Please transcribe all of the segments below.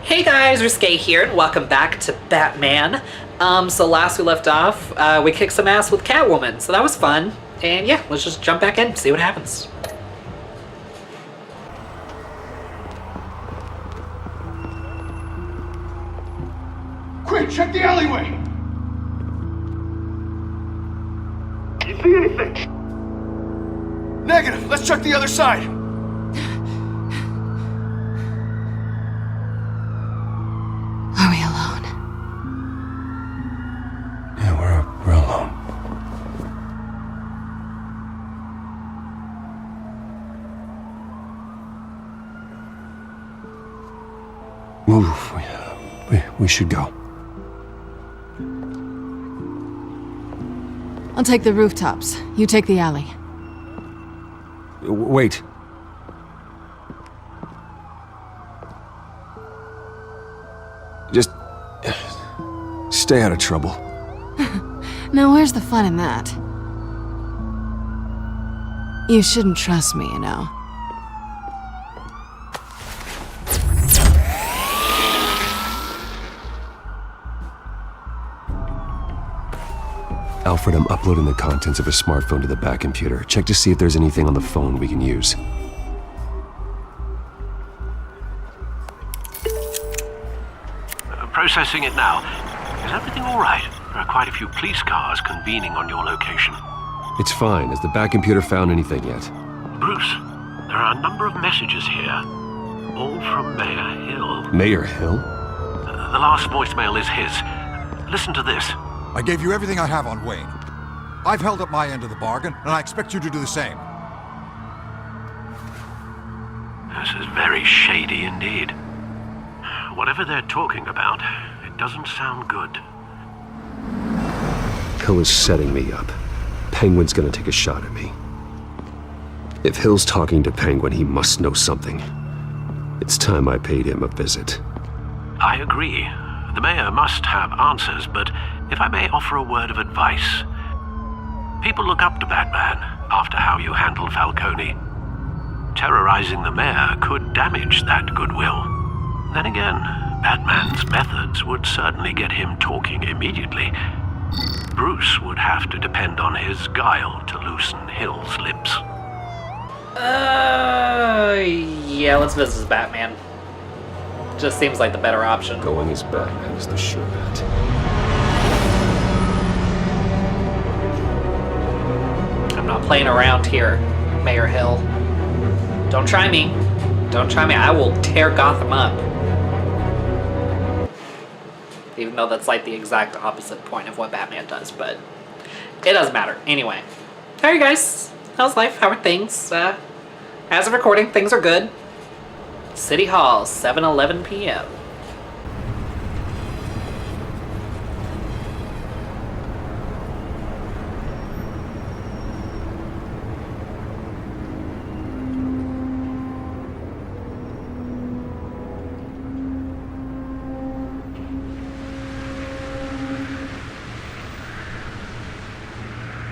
Hey guys, Risque here, and welcome back to Batman. So last we left off, we kicked some ass with Catwoman, so that was fun. And yeah, let's just jump back in and see what happens. Quick, check the alleyway! You see anything? Negative, let's check the other side. Are we alone? Yeah, we're alone. Move. We should go. I'll take the rooftops. You take the alley. Wait. Just stay out of trouble. Now where's the fun in that? You shouldn't trust me, you know. Alfred, I'm uploading the contents of a smartphone to the back computer. Check to see if there's anything on the phone we can use. Processing it now. Is everything all right? There are quite a few police cars convening on your location. It's fine. Has the back computer found anything yet? Bruce, there are a number of messages here. All from Mayor Hill. Mayor Hill? The last voicemail is his. Listen to this. I gave you everything I have on Wayne. I've held up my end of the bargain, and I expect you to do the same. This is very shady indeed. Whatever they're talking about, it doesn't sound good. Hill is setting me up. Penguin's gonna take a shot at me. If Hill's talking to Penguin, he must know something. It's time I paid him a visit. I agree. The mayor must have answers, but if I may offer a word of advice. People look up to Batman after how you handled Falcone. Terrorizing the mayor could damage that goodwill. Then again, Batman's methods would certainly get him talking immediately. Bruce would have to depend on his guile to loosen Hill's lips. Yeah, let's visit Batman. Just seems like the better option. Going as Batman is the sure bet. I'm not playing around here, Mayor Hill. Don't try me. Don't try me. I will tear Gotham up. Even though that's like the exact opposite point of what Batman does, but it doesn't matter. Anyway. How are you guys? How's life? How are things? As of recording, things are good. City Hall, 7:11 p.m.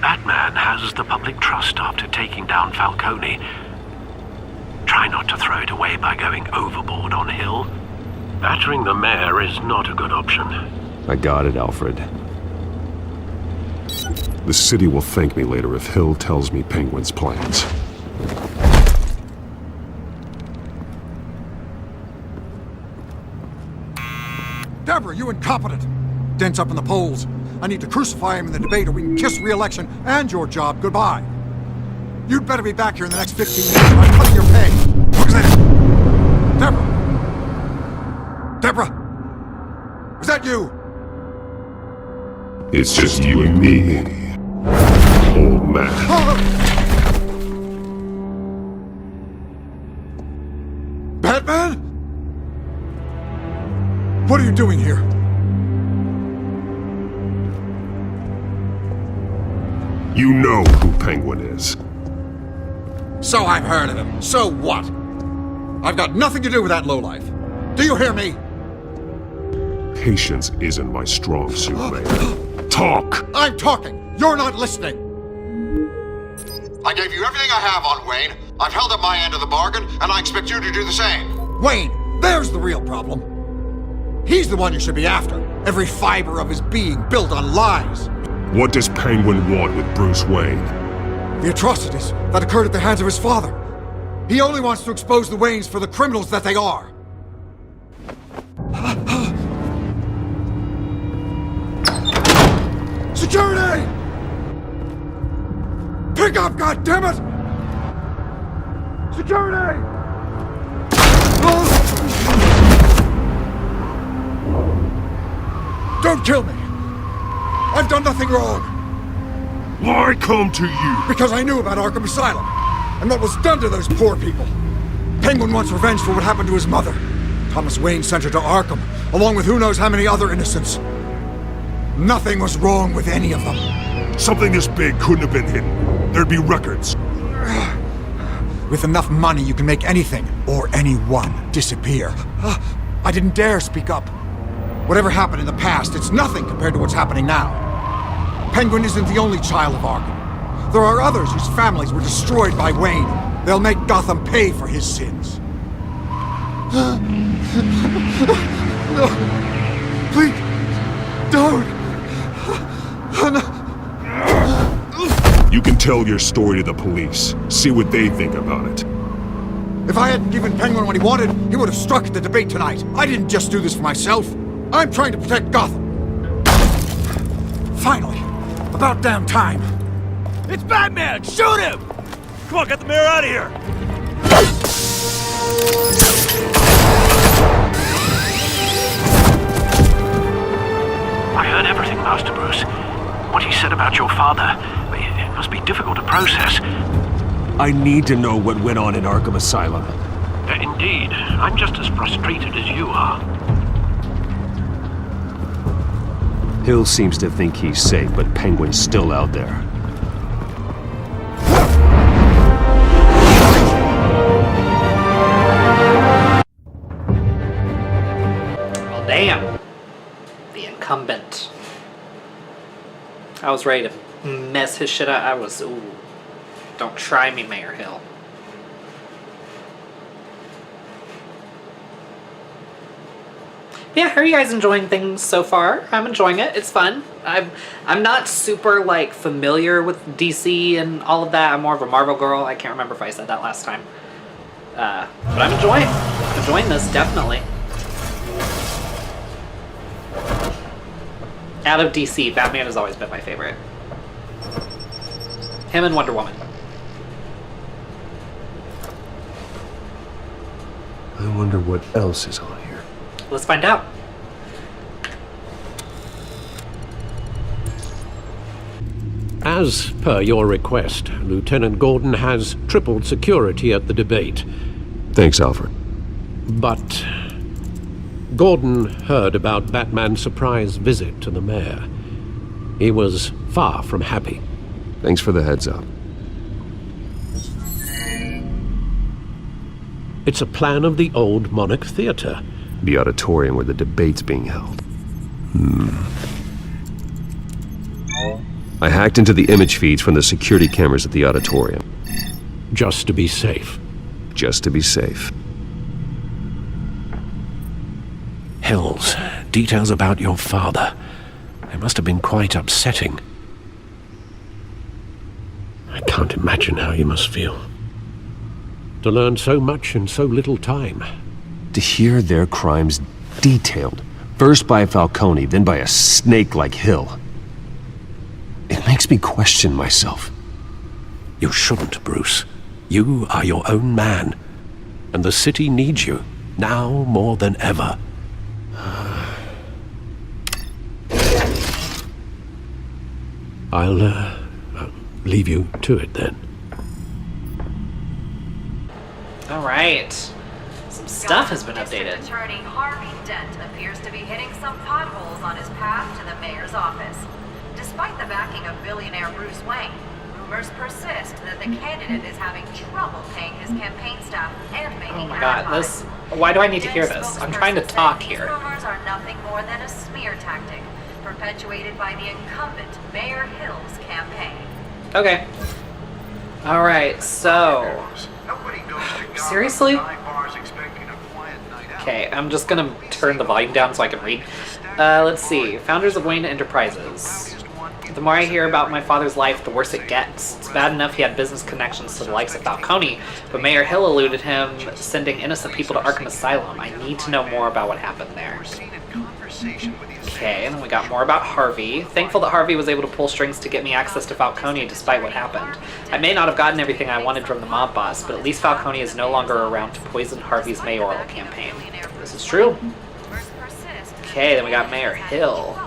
Batman has the public trust after taking down Falcone. Try not to throw it away by going overboard on Hill. Battering the mayor is not a good option. I got it, Alfred. The city will thank me later if Hill tells me Penguin's plans. Deborah, you incompetent! Dents up in the polls. I need to crucify him in the debate or we can kiss re-election and your job goodbye. You'd better be back here in the next 15 minutes or I'm cutting your pay. Who's that? Deborah? Deborah? Was that you? It's just you and me, old man. Batman? What are you doing here? You know who Penguin is. So I've heard of him. So what? I've got nothing to do with that lowlife. Do you hear me? Patience isn't my strong suit, Mayor. Talk! I'm talking. You're not listening. I gave you everything I have on Wayne. I've held up my end of the bargain, and I expect you to do the same. Wayne, there's the real problem. He's the one you should be after. Every fiber of his being built on lies. What does Penguin want with Bruce Wayne? The atrocities that occurred at the hands of his father. He only wants to expose the Waynes for the criminals that they are. Security! Pick up, goddammit! Security! Don't kill me! I've done nothing wrong! Why come to you? Because I knew about Arkham Asylum, and what was done to those poor people. Penguin wants revenge for what happened to his mother. Thomas Wayne sent her to Arkham, along with who knows how many other innocents. Nothing was wrong with any of them. Something this big couldn't have been hidden. There'd be records. With enough money, you can make anything, or anyone, disappear. I didn't dare speak up. Whatever happened in the past, it's nothing compared to what's happening now. Penguin isn't the only child of Arkham. There are others whose families were destroyed by Wayne. They'll make Gotham pay for his sins. No. Please, don't. No. You can tell your story to the police. See what they think about it. If I hadn't given Penguin what he wanted, he would have struck at the debate tonight. I didn't just do this for myself. I'm trying to protect Gotham. Finally. About damn time. It's Batman! Shoot him! Come on, get the mayor out of here! I heard everything, Master Bruce. What he said about your father, it must be difficult to process. I need to know what went on in Arkham Asylum. Indeed, I'm just as frustrated as you are. Hill seems to think he's safe, but Penguin's still out there. Well, damn. The incumbent. I was ready to mess his shit up. I was, ooh. Don't try me, Mayor Hill. Yeah, how are you guys enjoying things so far? I'm enjoying it. It's fun. I'm not super like familiar with DC and all of that. I'm more of a Marvel girl. I can't remember if I said that last time. But I'm enjoying this, definitely. Out of DC, Batman has always been my favorite. Him and Wonder Woman. I wonder what else is on here. Let's find out. As per your request, Lieutenant Gordon has tripled security at the debate. Thanks, Alfred. But Gordon heard about Batman's surprise visit to the mayor. He was far from happy. Thanks for the heads up. It's a plan of the old Monarch Theatre. The auditorium where the debate's being held. I hacked into the image feeds from the security cameras at the auditorium. Just to be safe. Just to be safe. Hills, details about your father. They must have been quite upsetting. I can't imagine how you must feel. To learn so much in so little time. To hear their crimes detailed, first by Falcone, then by a snake like Hill. It makes me question myself. You shouldn't, Bruce. You are your own man. And the city needs you, now more than ever. I'll leave you to it then. Alright. Some stuff has been updated. District Attorney Harvey Dent appears to be hitting some potholes on his path to the mayor's office. Despite the backing of billionaire Bruce Wayne, rumors persist that the candidate is having trouble paying his campaign staff and making Oh my god, advertising. why do I need to hear this? I'm trying to talk These here. rumors are nothing more than a smear tactic, perpetuated by the incumbent Mayor Hill's campaign. Okay. Alright, so... Seriously? Okay, I'm just gonna turn the volume down so I can read. Let's see. Founders of Wayne Enterprises. The more I hear about my father's life, the worse it gets. It's bad enough he had business connections to the likes of Falcone, but Mayor Hill eluded him, sending innocent people to Arkham Asylum. I need to know more about what happened there. Okay, and then we got more about Harvey. Thankful that Harvey was able to pull strings to get me access to Falcone despite what happened. I may not have gotten everything I wanted from the mob boss, but at least Falcone is no longer around to poison Harvey's mayoral campaign. This is true. Okay, then we got Mayor Hill.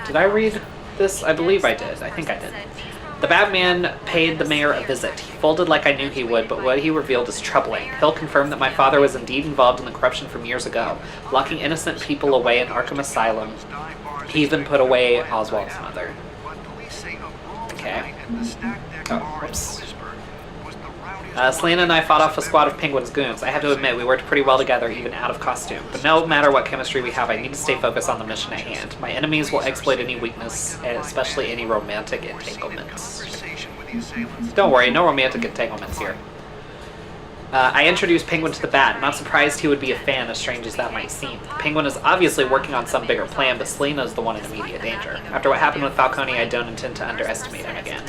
Did I read this? I believe I did. I think I did. The Batman paid the mayor a visit. He folded like I knew he would, but what he revealed is troubling. Hill confirmed that my father was indeed involved in the corruption from years ago, locking innocent people away in Arkham Asylum. He even put away Oswald's mother. Okay. Oh, whoops. Selena and I fought off a squad of Penguin's goons. I have to admit, we worked pretty well together, even out of costume. But no matter what chemistry we have, I need to stay focused on the mission at hand. My enemies will exploit any weakness, especially any romantic entanglements. Don't worry, no romantic entanglements here. I introduced Penguin to the Bat. Not surprised he would be a fan, as strange as that might seem. Penguin is obviously working on some bigger plan, but Selena is the one in immediate danger. After what happened with Falcone, I don't intend to underestimate him again.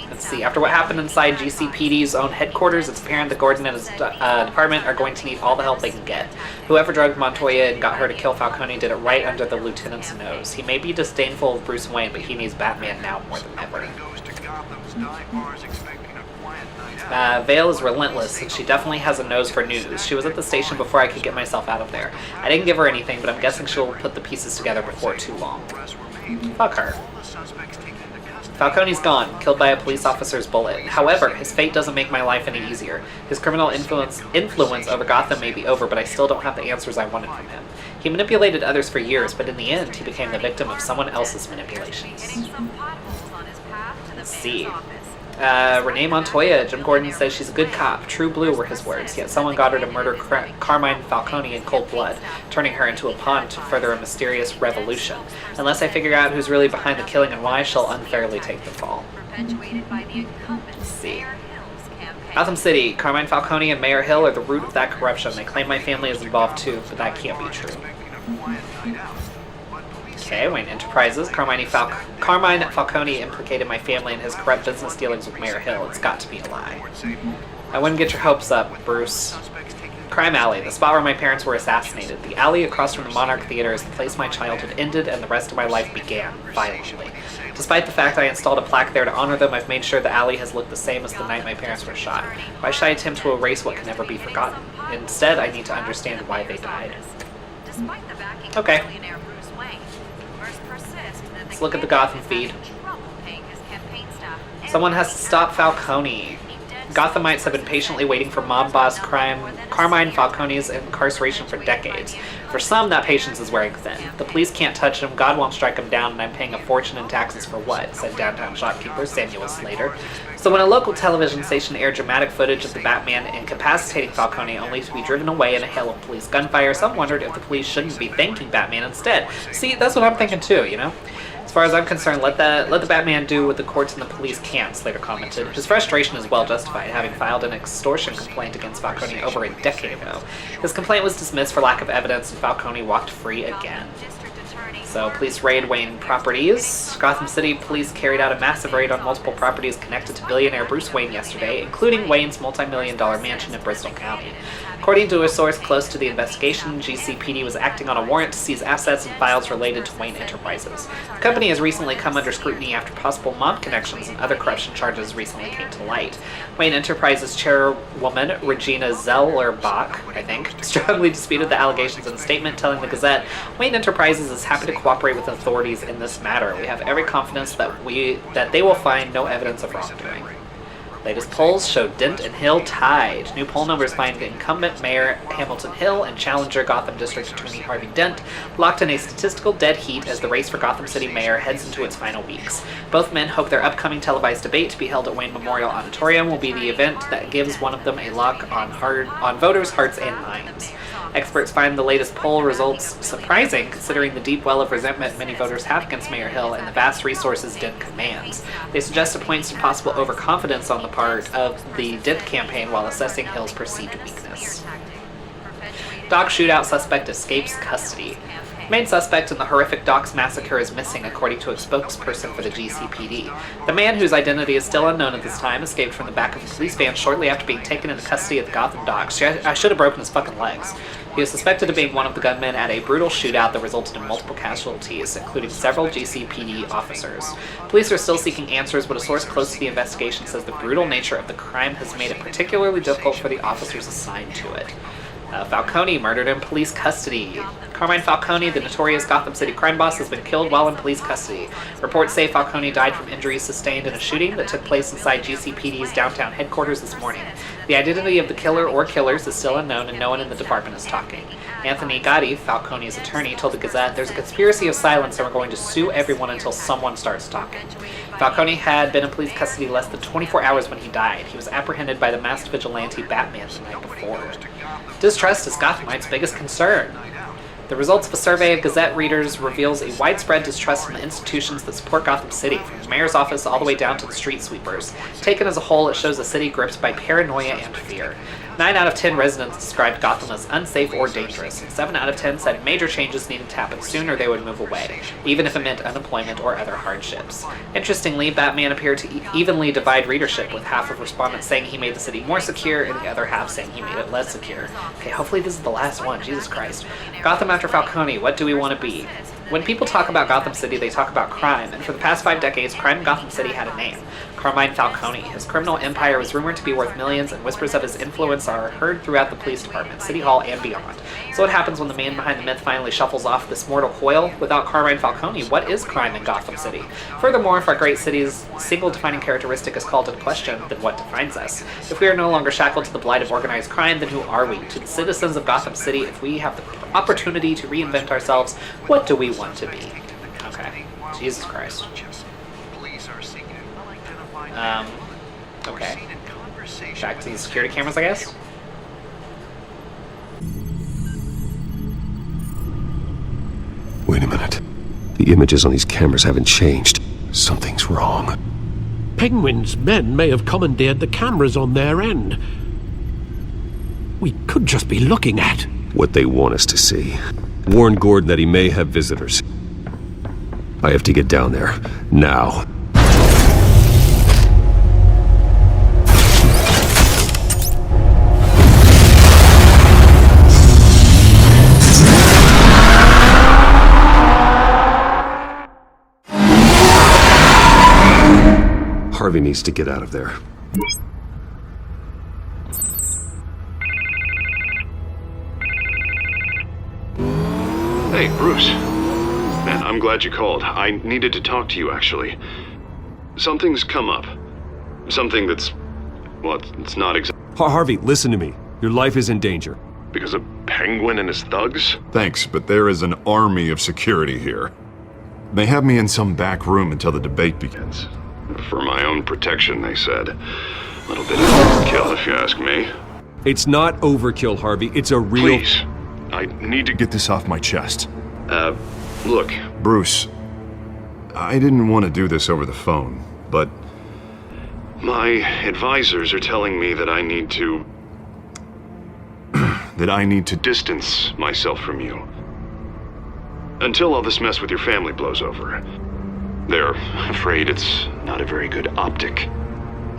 Let's see, after what happened inside GCPD's own headquarters, it's apparent that Gordon and his department are going to need all the help they can get. Whoever drugged Montoya and got her to kill Falcone did it right under the lieutenant's nose. He may be disdainful of Bruce Wayne, but he needs Batman now more than ever. Vale is relentless, and she definitely has a nose for news. She was at the station before I could get myself out of there. I didn't give her anything, but I'm guessing she'll put the pieces together before too long. Fuck her. Falcone's gone, killed by a police officer's bullet. However, his fate doesn't make my life any easier. His criminal influence over Gotham may be over, but I still don't have the answers I wanted from him. He manipulated others for years, but in the end, he became the victim of someone else's manipulations. Let's see. Renee Montoya, Jim Gordon says she's a good cop. True blue were his words, yet someone got her to murder Carmine Falcone in cold blood, turning her into a pawn to further a mysterious revolution. Unless I figure out who's really behind the killing and why, she'll unfairly take the fall. Let's see. Gotham City, Carmine Falcone and Mayor Hill are the root of that corruption. They claim my family is involved too, but that can't be true. Okay, Wayne Enterprises. Carmine Falcone implicated my family in his corrupt business dealings with Mayor Hill. It's got to be a lie. I wouldn't get your hopes up, Bruce. Crime Alley, the spot where my parents were assassinated. The alley across from the Monarch Theater is the place my childhood ended and the rest of my life began, violently. Despite the fact I installed a plaque there to honor them, I've made sure the alley has looked the same as the night my parents were shot. Why should I attempt to erase what can never be forgotten? Instead, I need to understand why they died. Okay. Let's look at the Gotham feed. Someone has to stop Falcone. Gothamites have been patiently waiting for mob boss Carmine Falcone's incarceration for decades. For some, that patience is wearing thin. The police can't touch him, God won't strike him down, and I'm paying a fortune in taxes for what? Said downtown shopkeeper Samuel Slater. So when a local television station aired dramatic footage of the Batman incapacitating Falcone only to be driven away in a hail of police gunfire, some wondered if the police shouldn't be thanking Batman instead. See, that's what I'm thinking too, you know? As far as I'm concerned, let the Batman do what the courts and the police can't, Slater commented. His frustration is well justified, having filed an extortion complaint against Falcone over a decade ago. His complaint was dismissed for lack of evidence, and Falcone walked free again. So, police raid Wayne properties. Gotham City police carried out a massive raid on multiple properties connected to billionaire Bruce Wayne yesterday, including Wayne's multi-million-dollar mansion in Bristol County. According to a source close to the investigation, GCPD was acting on a warrant to seize assets and files related to Wayne Enterprises. The company has recently come under scrutiny after possible mob connections and other corruption charges recently came to light. Wayne Enterprises chairwoman Regina Zellerbach, I think, strongly disputed the allegations in a statement, telling the Gazette, "Wayne Enterprises is happy to cooperate with authorities in this matter. We have every confidence that they will find no evidence of wrongdoing." Latest polls show Dent and Hill tied. New poll numbers find incumbent Mayor Hamilton Hill and challenger Gotham District Attorney Harvey Dent locked in a statistical dead heat as the race for Gotham City Mayor heads into its final weeks. Both men hope their upcoming televised debate to be held at Wayne Memorial Auditorium will be the event that gives one of them a lock on voters' hearts and minds. Experts find the latest poll results surprising, considering the deep well of resentment many voters have against Mayor Hill and the vast resources Dent commands. They suggest it points to possible overconfidence on the part of the Dent campaign while assessing Hill's perceived weakness. Dock shootout suspect escapes custody. Main suspect in the horrific Docks massacre is missing, according to a spokesperson for the GCPD. The man, whose identity is still unknown at this time, escaped from the back of a police van shortly after being taken into custody at the Gotham Docks. I should have broken his fucking legs. He was suspected of being one of the gunmen at a brutal shootout that resulted in multiple casualties, including several GCPD officers. Police are still seeking answers, but a source close to the investigation says the brutal nature of the crime has made it particularly difficult for the officers assigned to it. Falcone murdered in police custody. Carmine Falcone, the notorious Gotham City crime boss, has been killed while in police custody. Reports say Falcone died from injuries sustained in a shooting that took place inside GCPD's downtown headquarters this morning. The identity of the killer or killers is still unknown, and no one in the department is talking. Anthony Gotti, Falcone's attorney, told the Gazette, "There's a conspiracy of silence and we're going to sue everyone until someone starts talking." Falcone had been in police custody less than 24 hours when he died. He was apprehended by the masked vigilante Batman the night before. Distrust is Gothamites' biggest concern. The results of a survey of Gazette readers reveals a widespread distrust in the institutions that support Gotham City, from the mayor's office all the way down to the street sweepers. Taken as a whole, it shows a city gripped by paranoia and fear. 9 out of 10 residents described Gotham as unsafe or dangerous, and 7 out of 10 said major changes needed to happen soon or they would move away, even if it meant unemployment or other hardships. Interestingly, Batman appeared to evenly divide readership, with half of respondents saying he made the city more secure and the other half saying he made it less secure. Okay, hopefully this is the last one, Jesus Christ. Gotham after Falcone, what do we want to be? When people talk about Gotham City, they talk about crime, and for the past 5 decades, crime in Gotham City had a name. Carmine Falcone. His criminal empire was rumored to be worth millions, and whispers of his influence are heard throughout the police department, City Hall, and beyond. So what happens when the man behind the myth finally shuffles off this mortal coil? Without Carmine Falcone, what is crime in Gotham City? Furthermore, if our great city's single defining characteristic is called into question, then what defines us? If we are no longer shackled to the blight of organized crime, then who are we? To the citizens of Gotham City, if we have the opportunity to reinvent ourselves, what do we want to be? Okay. Jesus Christ. Okay. Back to the security cameras, I guess? Wait a minute. The images on these cameras haven't changed. Something's wrong. Penguin's men may have commandeered the cameras on their end. We could just be looking at what they want us to see. Warn Gordon that he may have visitors. I have to get down there. Now. Harvey needs to get out of there. Hey, Bruce. Man, I'm glad you called. I needed to talk to you, actually. Something's come up. Something that's... well, it's not exactly... Harvey, listen to me. Your life is in danger. Because of Penguin and his thugs? Thanks, but there is an army of security here. They have me in some back room until the debate begins. For my own protection, they said. A little bit of overkill, if you ask me. It's not overkill, Harvey. It's a real... Please. I need to Get this off my chest. Look. Bruce, I didn't want to do this over the phone, but... my advisors are telling me that I need to... that I need to... distance myself from you. Until all this mess with your family blows over. They're afraid it's not a very good optic.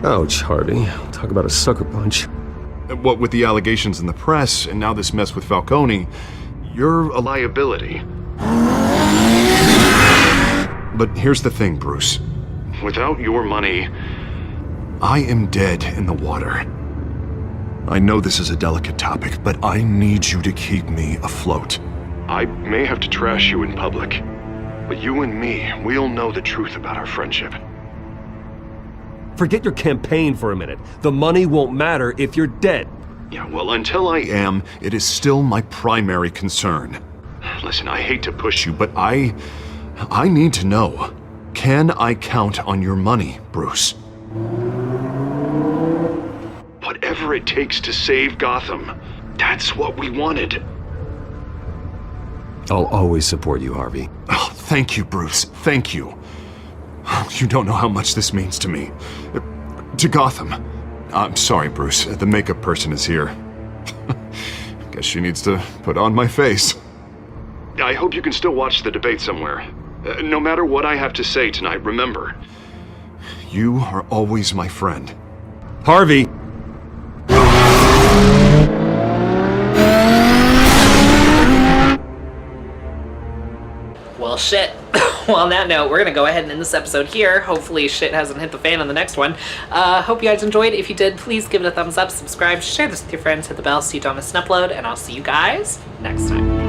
Ouch, Harvey. Talk about a sucker punch. What with the allegations in the press, and now this mess with Falcone, you're a Liability. But here's the thing, Bruce. Without your money... I am dead in the water. I know this is a delicate topic, but I need you to keep me afloat. I may have to trash you in public. But you and me, we'll know the truth about our friendship. Forget your campaign for a minute. The money won't matter if you're dead. Yeah, well, until I am... It is still my primary concern. Listen, I hate to push you, But I need to know. Can I count on your money, Bruce? whatever it takes to save Gotham. That's what we wanted. I'll always support you, Harvey. Oh, thank you, Bruce. Thank you. You don't know how much this means to me. To Gotham. I'm sorry, Bruce. The makeup person is here. Guess she needs to put on my face. I hope you can still watch the debate somewhere. No matter what I have to say tonight, remember. You are always my friend. Harvey! Well, shit. Well, on that note, we're gonna go ahead and end this episode here. Hopefully shit hasn't hit the fan on the next one. Hope you guys enjoyed. If you did, please give it a thumbs up, subscribe, share this with your friends, hit the bell so you don't miss an upload, and I'll see you guys next time.